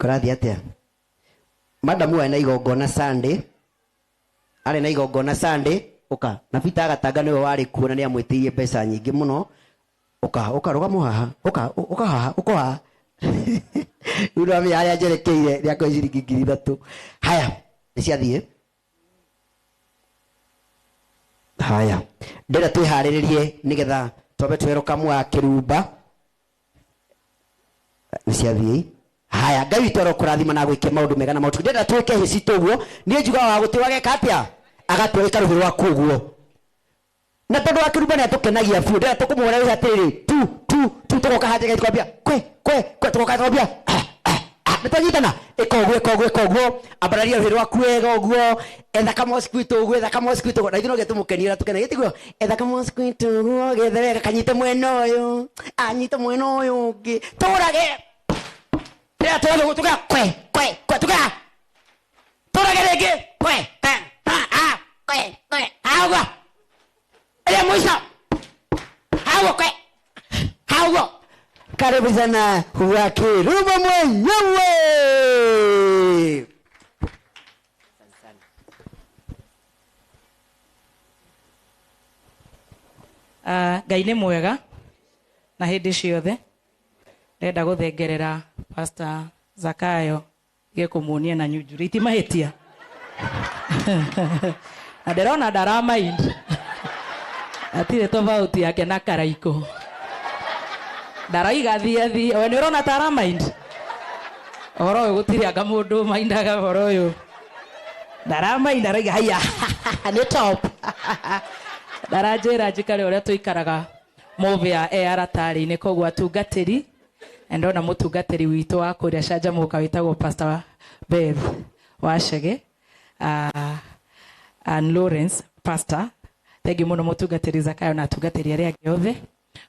Kurathi atia madamu ana igongona Sunday ari na igongona Sunday uka na Peter agatanga niwe wari kuona ni amwitirie pesa nyingi muno uka rugamo haha uka ura mi haya jerekeire ria ko ciringi 3,000 haya niciathie haya ndira twiharirie nigetha tobe tweroka mwa kirumba niciathie haya Ngai witũ arokũrathima na gwĩke maũndũ mega na maũndũ ndĩrenda twĩke hĩci tũguo niĩ njugaga wa gũtĩ wageka atĩa agatwĩka rũhĩ rwa kuguo na tondũ wa kĩrumba nĩ atũkenagia biũ ndĩrenda tũkũmwĩra rĩu atĩrĩ tu tũgoka haja twambia kwe tũgoka twambia nĩtwanyitana ĩka ũguo ambararia rũhĩ rwaku wega ũguo etha kamosquito ũguo etha kamosquito na ithuĩ no gĩtũmũkenia ũrĩa tũkenagia tiguo etha kamosquito ũguo gethe wega kanyite mwena ũyũ anyite mwena ũyũ ũngĩ tũrage ya todo tuka kwe tuka tora gerege kwe agua ele muisa agua karibu sana Wakirumba mwenyewe Ngai nĩ mwega na hĩndĩ ciothe ndenda gũthengerera Pastor Zakayo gekumuonia na nyunjuri itimahitia na ndirona ndara mind atire tofauti yake na Karaiko ndaraiga thiethi we nĩ ũrona tara mind oro ũyũ gũtirĩ anga mũndũ maindaga oro ũyũ ndara mind araiga haya nĩ top ndaranjĩra njikare ũrĩa tũikaraga movie ya AR Tari-inĩ koguo atungatĩri ndona mũtungatĩri witũ wa kũrĩa canjamũka wĩtagwo Pastor Beth Wachege and Lawrence Pastor thank you mũno mũtungatĩri Zakayo na atungatĩri arĩa angĩ othe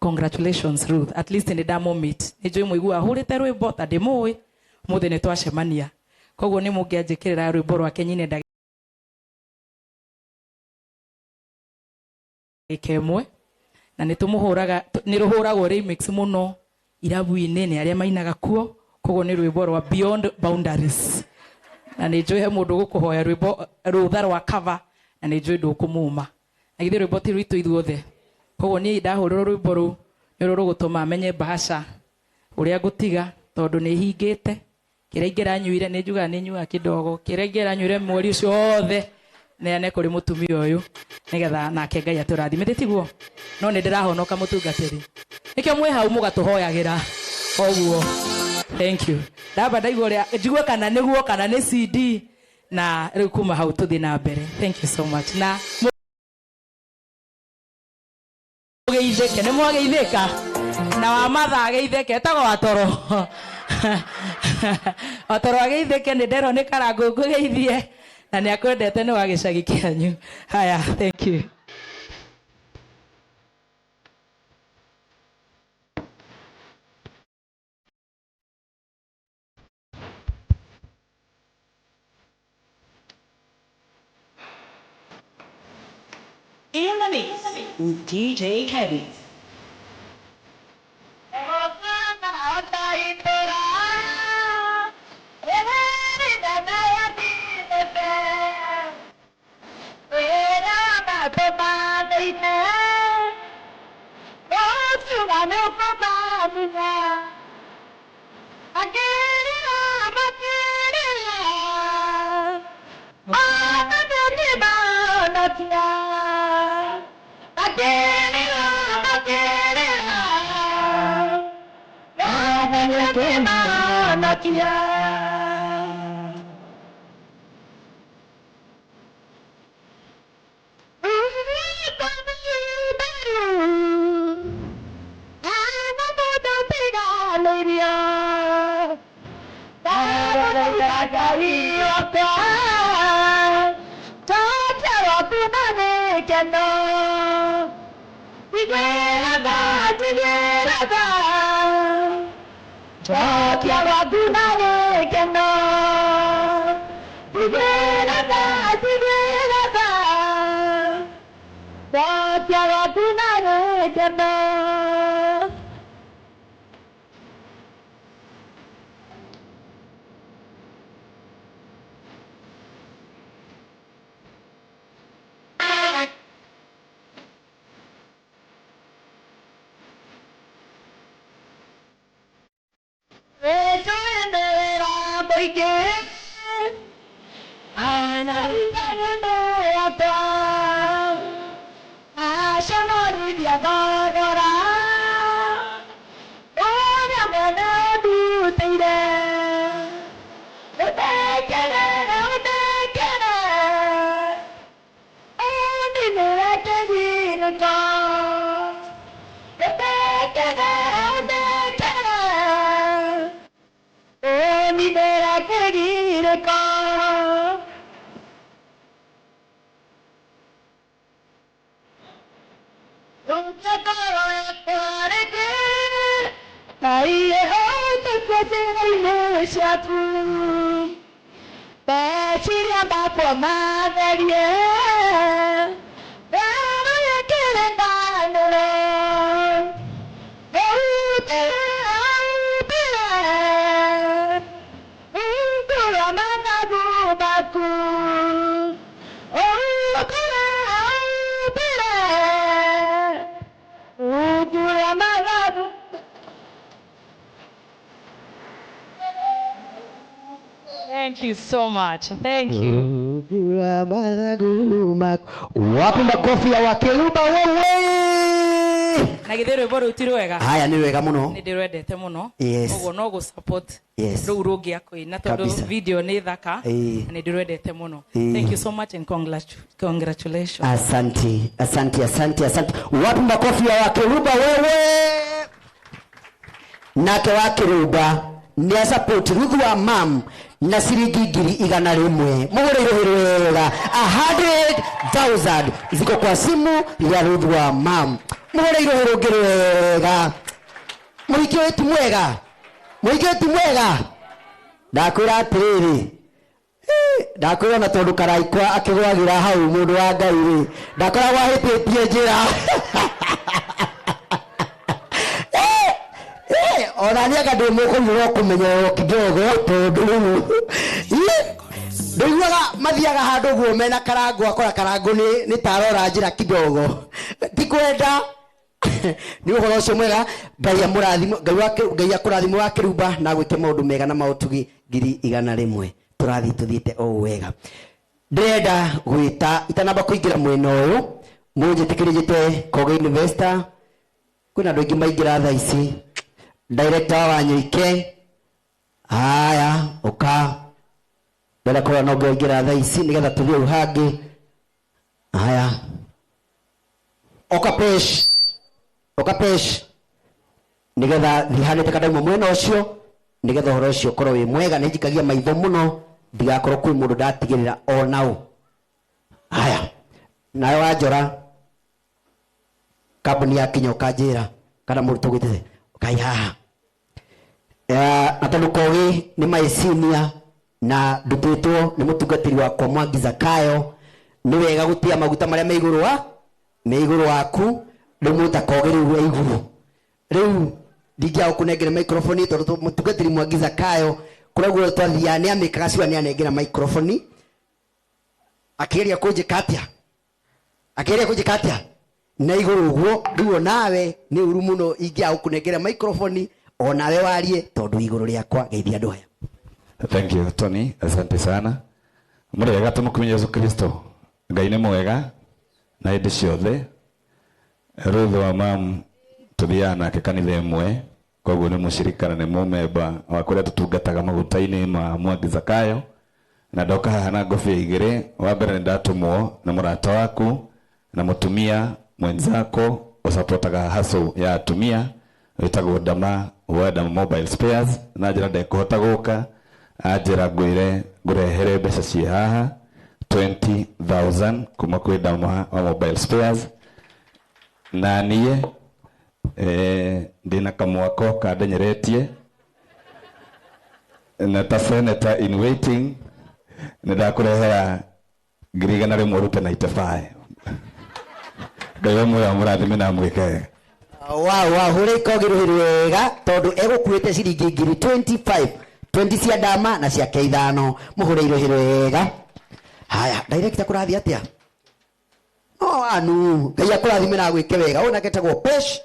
congratulations Ruth at least nĩ ndamũmeet nĩ njũĩ mũigua ahũrĩte rwĩmbo ta ndĩmũĩ mũthĩ nĩ twacemania koguo nĩ mũngĩanjĩkĩrĩra rwĩmbo rwake nyine ndagĩka ĩmwe na nĩ tũmũhũraga nĩ rũhũragwo remix mũno irabu-inĩ nĩ arĩa mainaga kuo koguo nĩ rwĩmbo rwa Beyond Boundaries na nĩ njũĩ he mũndũ gũkũhoya rwĩmbo rũtha rwa cover na nĩ njũĩ ndũkũmuma na githĩ rwĩmbo ti rwitũ ithuothe koguo niĩ ndahũrĩrwo rwĩmbo rũu nĩ rũgũtũma amenye bahasha ũrĩa ngũtiga tondũ nĩ hingĩte kĩrĩa ingĩranyuire nĩ njugaga nĩ nyuaga kĩdogo kĩrĩa ingĩranyuire mweri ũcio wothe neane kũrĩ mũtumia ũyũ nĩgetha nake Ngai atũrathime tiguo no nĩ ndĩrahonoka mũtungatĩri nikio mwĩ hau mũgatũhoyagĩra koguo thank you ndamba ndaigua ũrĩa njigua kana nĩguo kana nĩ CD na rĩu kuma hau tũthiĩ na mbere thank you so much na mũgeithĩke nĩ mwageithĩka na wa matha ageithĩke etagwo Watoro Watoro ageithĩke nĩ nderwo nĩ Karangũ ngũgeithie na nĩ akwendete nĩ wa gĩcagi kĩanyu haya thank you in the mix DJ Heavy again. I shall not leave your daughter. Oh, I'm gonna do that. The bacon, only the right to be the dog. The bacon, only the right to be the dog. Don't you go for it again? I hope the president knows your truth. But she's about for my baby. Now you're getting down the road. Oh, thank you so much. Thank you. Wapi makofi ya Wakeruba wewe? Na githero bora utirwega. Haya ni wega muno. Ni ndirwendete muno. Yes. Ogo no go support. Yes. Ru rugi akoina tondu video ni thaka. Ni ndirwendete muno. Thank you so much and congratulations. Asante. Wapi makofi ya Wakeruba wewe? Nake Wakeruba ni support Ruth wa mam na ciringi 100,000 muhuriruhirwega 100,000 ziko kwa simu ya Ruth wa mam muhuriruhirwega muhiki wetu mwega ndakwira atiriri ndakwira na tondu karaikwa akigwagira hau mundu wa Ngai ri ndakoragwa hititie njira ona nia gadu muko kumenya kidogo tondu nduiwaga mathiaga handu guo mena karango akora karango ni tarora njira kidogo tikwenda ni uhoro ucio mwega Ngai amurathimo Ngai akurathimo wa Keruba na gwike maundu mega na mautugi 100,000 turathi tuthiite o wega ndenda gwita itanamba kuingira mwena uyu munjitikirijite Kogo Investor kuna andu aingi maingira thaa ici director wa Nyuike haya uka ndenda kora no ngira thaa ici nigetha tuthie uhangi haya okapesh nigetha thihanite kadaima mwena ucio nigetha horo ucio korwo wi mwega ni njikagia maitho muno ndigakorwo kwi mundu ndatigirira o nau haya nayo Wanjora kabuni ya kinyoka njira kana muruto gwitite kai haha na Kogi ni maisinia na ndutitwo ni mutungatiri wakwa Mwangi Zakayo ni wega gutia maguta maria me iguru waku ndimuta Kogi riu iguru riu ndigya kunengera microphone tondu mutungatiri Mwangi Zakayo kuragwo twathia ni amikaga ciwa ni anengera microphone akiria kunjikatia na iguru guo riu nawe ni uru muno ingya kunengera microphone onawe warie tondu iguru riakwa geithia andu aya. Thank you Tony, asante sana. Murega tumukumenya Yesu Kristo. Ngai ni mwega na hindi ciothe. Ruth wa mam tuthiana ke kanitha imwe koguo ni mushirikana ni mumemba wa kuria tutungataga maguta-ini ma Mwangi Zakayo na ndoka haha na ngobia igiri wa mbere ndatumwo na murata waku na mutumia mwenzako usapotaga haso ya atumia witagwo Dama wa Mobile Spares na njira ndekuhota guka ajira ngwire ngurehere mbeca cie haha 20,000 kuma kwi Dama wa Mobile Spares na niye ndina kamwako kandenyeretie na ta senator in waiting ndakurehera 1,195 Ngai mwe murathime na mwike wow huri kogiruhiru wega tondu egukuite ciringi 25 20 cia Dama na cia Keithano muhure iruhiru wega haya director kurathi atia anu Ngai akurathime na gwike wega ona ketagwo pesh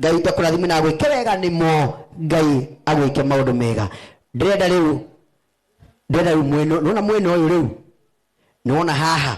Ngai akurathime na gwike wega nimo Ngai agwike maundu mega ndrenda riu ndĩrenda rĩu mwena nona mwena ũyũ rĩu nĩwona haha